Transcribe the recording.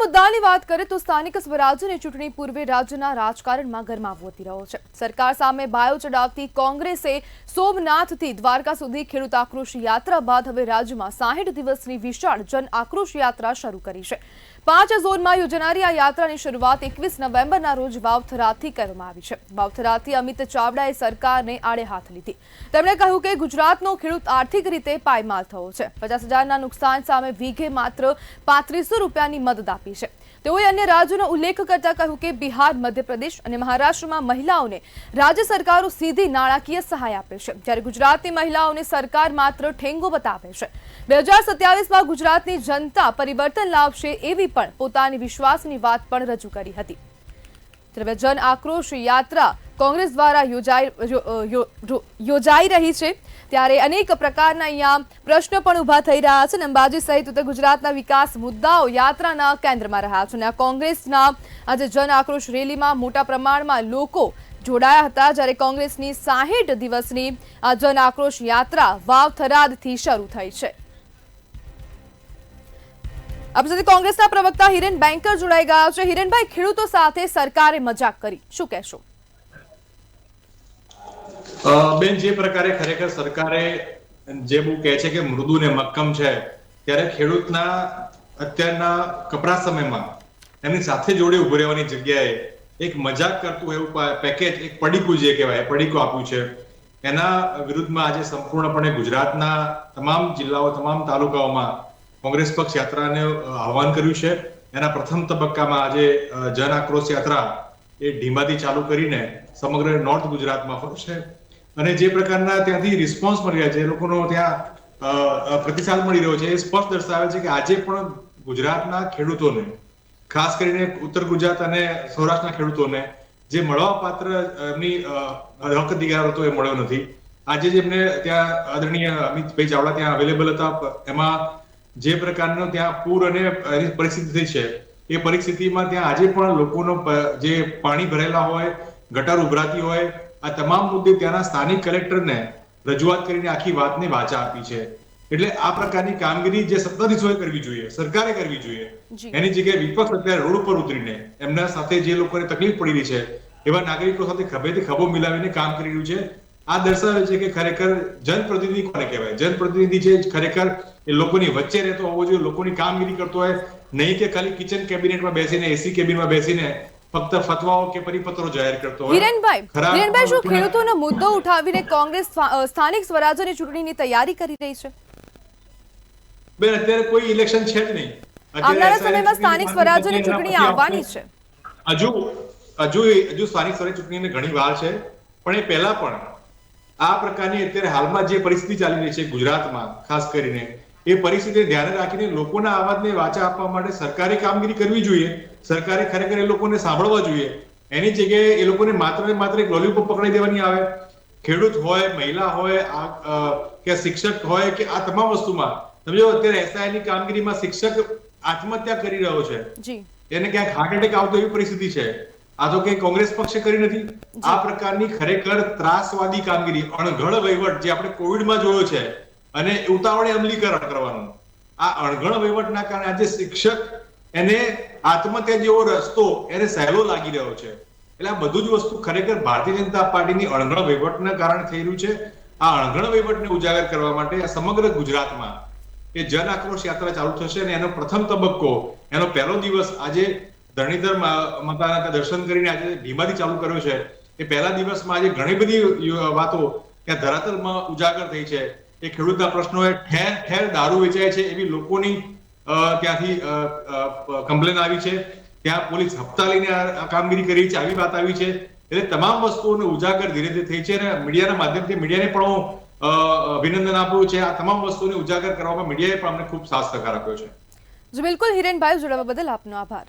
મુદ્દાની વાત કરીએ તો સ્થાનિક સ્વરાજ્યની ચૂંટણી પૂર્વે રાજ્યના રાજકારણમાં ગરમાવો વધી રહ્યો છે। સરકાર સામે બાયો ચડાવતી કોંગ્રેસે સોમનાથથી દ્વારકા સુધી ખેડૂત આક્રોશ યાત્રા બાદ હવે રાજ્યમાં 60 દિવસની વિશાળ જન આક્રોશ યાત્રા શરૂ કરી છે। 5 ઝોનમાં યોજાનારી આ યાત્રાની શરૂઆત 21 નવેમ્બરના રોજ વાવથરાથી કરવામાં આવી છે। વાવથરાથી અમિત ચાવડાએ સરકારને આડે હાથ લીધી। તેમણે કહ્યું કે ગુજરાતનો ખેડૂત આર્થિક રીતે પાયમાલ થયો છે। 50,000ના નુકસાન સામે વીઘે માત્ર 3500 રૂપિયાની મદદ આપી છે। તેઓએ અન્ય રાજ્યોનો ઉલ્લેખ કરતા કહ્યું કે બિહાર, મધ્યપ્રદેશ અને મહારાષ્ટ્રમાં મહિલાઓને રાજ્ય સરકારો સીધી નાણાકીય સહાય આપે છે, જ્યારે ગુજરાતની મહિલાઓને સરકાર માત્ર ઠેંગો બતાવે છે। 2027માં ગુજરાતની જનતા પરિવર્તન લાવશે એવી પણ પોતાની વિશ્વાસની વાત પણ રજૂ કરી હતી। ત્યારે જન આક્રોશ યાત્રા કોંગ્રેસ દ્વારા યોજાઈ રહી છે, ત્યારે અનેક પ્રકારના અહીંયા પ્રશ્નો પણ ઊભા થઈ રહ્યા છે। અંબાજી સહિત ઉત્તર ગુજરાતના વિકાસ મુદ્દાઓ યાત્રાના કેન્દ્રમાં રહ્યા છે અને આ કોંગ્રેસના આજે જન આક્રોશ રેલીમાં મોટા પ્રમાણમાં લોકો જોડાયા હતા, જ્યારે કોંગ્રેસની 60 દિવસની આ જન આક્રોશ યાત્રા વાવથરાથી શરૂ થઈ છે। આપણી સાથે કોંગ્રેસના પ્રવક્તા હિરેન બેંકર જોડાઈ ગયા છે। હિરેનભાઈ, ખેડૂતો સાથે સરકારે મજાક કરી, શું કહેશો? બેન, જે પ્રકારે ખરેખર સરકારે જે બહુ કહે છે કે મૃદુ ને મક્કમ છે, ત્યારે ખેડૂતના અત્યારના કપરા સમયમાં એમની સાથે જોડે ઉભો રહેવાની જગ્યાએ એક મજાક કરતું એવું પેકેજ, એક પડીકું જે કહેવાય પડીકું આપ્યું છે, એના વિરુદ્ધમાં આજે સંપૂર્ણપણે ગુજરાતના તમામ જિલ્લાઓ, તમામ તાલુકાઓમાં કોંગ્રેસ પક્ષ યાત્રાને આહવાન કર્યું છે। એના પ્રથમ તબક્કામાં આજે જન આક્રોશ યાત્રા એ ઢીમાથી ચાલુ કરીને સમગ્ર નોર્થ ગુજરાતમાં ફરશે અને જે પ્રકારના ત્યાંથી રિસ્પોન્સ મળી રહ્યા છે, એ લોકોનો ત્યાં પ્રતિસાદ મળી રહ્યો છે, એ સ્પષ્ટ દર્શાવે છે કે આજે પણ ગુજરાતના ખેડૂતોને, ખાસ કરીને ઉત્તર ગુજરાત અને સૌરાષ્ટ્રના ખેડૂતોને જે મળવા પાત્ર એમની હક અધિકાર હતો એ મળ્યો નથી। આજે જેમને ત્યાં આદરણીય અમિતભાઈ ચાવડા ત્યાં અવેલેબલ હતા, એમાં જે પ્રકારનો ત્યાં પૂર અને એની પરિસ્થિતિ થઈ છે, એ પરિસ્થિતિમાં ત્યાં આજે પણ લોકોનો જે પાણી ભરેલા હોય, ગટર ઉભરાતી હોય, આ તમામ મુદ્દે ત્યાંના સ્થાનિક કલેક્ટરને રજૂઆત કરીને આખી વાતને વાચા આપી છે। એટલે આ પ્રકારની કામગીરી જે સત્તાધીશોએ કરવી જોઈએ, સરકારે કરવી જોઈએ, એની જગ્યાએ વિપક્ષ અત્યારે રોડ ઉપર ઉતરીને એમના સાથે જે લોકોને તકલીફ પડી રહી છે એવા નાગરિકો સાથે ખભેથી ખભો મિલાવીને કામ કરી રહ્યું છે। આ દર્શાવે છે કે ખરેખર જનપ્રતિનિધિ કોને કહેવાય? જનપ્રતિનિધિ જે ખરેખર એ લોકોની વચ્ચે રહેતો હોવો જોઈએ, લોકોની કામગીરી કરતો હોય, નહીં કે ખાલી કિચન કેબિનેટમાં બેસીને, એસી કેબિનમાં બેસીને ફક્ત ફતવાઓ કે પરિપત્રો જાહેર કરતો હોય। હિરેનભાઈ, શું ખેડૂતોનો મુદ્દો ઉઠાવીને કોંગ્રેસ સ્થાનિક સ્વરાજ્યની ચૂંટણીની તૈયારી કરી રહી છે? બેન, અત્યારે કોઈ ઇલેક્શન છે જ નહીં। આવનારા સમયમાં સ્થાનિક સ્વરાજ્યની ચૂંટણી આવવાની છે। હજુ સ્થાનિક સ્વરાજ્ય ચૂંટણીને ઘણી વાર છે, પણ એ પહેલા પણ આ પ્રકારની અત્યારે હાલમાં જે પરિસ્થિતિ ચાલી રહી છે ગુજરાતમાં, ખાસ કરીને એ પરિસ્થિતિને ધ્યાને રાખીને લોકોના અવાજને વાચા આપવા માટે સરકારે કામગીરી કરવી જોઈએ। સરકારે ખરેખર એ લોકોને સાંભળવા જોઈએ। એની જગ્યાએ એ લોકોને માત્ર ને માત્ર એક લોલીપોપ પકડાઈ દેવાની આવે। ખેડૂત હોય, મહિલા હોય કે શિક્ષક હોય કે આ તમામ વસ્તુમાં સમજો અત્યારે એસઆઈની કામગીરીમાં શિક્ષક આત્મહત્યા કરી રહ્યો છે, એને ક્યાંક હાર્ટ એટેક આવતો એવી પરિસ્થિતિ છે। આ તો કઈ કોંગ્રેસ પક્ષે કરી નથી। આ પ્રકારની ખરેખર ત્રાસવાદી કામગીરી, અણઘડ વહીવટ જે આપણે કોવિડમાં જોયો છે અને ઉતાવળે અમલીકરણ કરવાનું, આ અણઘડ વહીવટના કારણે આજે શિક્ષક એને આત્મહત્યા જેવો રસ્તો એને સહેલો લાગી રહ્યો છે। એટલે આ બધું જ વસ્તુ ખરેખર ભારતીય જનતા પાર્ટીની અણઘડ વહીવટના કારણે થઈ રહ્યું છે। આ અણઘડ વહીવટને ઉજાગર કરવા માટે આ સમગ્ર ગુજરાતમાં એ જન આક્રોશ યાત્રા ચાલુ થશે અને એનો પ્રથમ તબક્કો, એનો પહેલો દિવસ આજે ધરણીધર માતાના દર્શન કરીને આજે ધીમાથી ચાલુ કર્યો છે। એ પહેલા દિવસમાં આજે ઘણી બધી વાતો ત્યાં ધરાતલમાં ઉજાગર થઈ છે। એ ખેડૂતના પ્રશ્નો ઠેર ઠેર દારૂ વેચાય છે એવી લોકોની ત્યાંથી કમ્પ્લેન આવી છે। ત્યાં પોલીસ હપ્તા લઈને આ કામગીરી કરી છે, આવી વાત આવી છે। એટલે તમામ વસ્તુઓને ઉજાગર ધીરે ધીરે થઈ છે અને મીડિયાના માધ્યમથી મીડિયાને પણ હું અભિનંદન આપું છે। આ તમામ વસ્તુઓને ઉજાગર કરવામાં મીડિયાએ પણ અમને ખૂબ સાથ સહકાર આપ્યો છે। જી બિલકુલ હિરેનભાઈ, જોડાવા બદલ આપનો આભાર।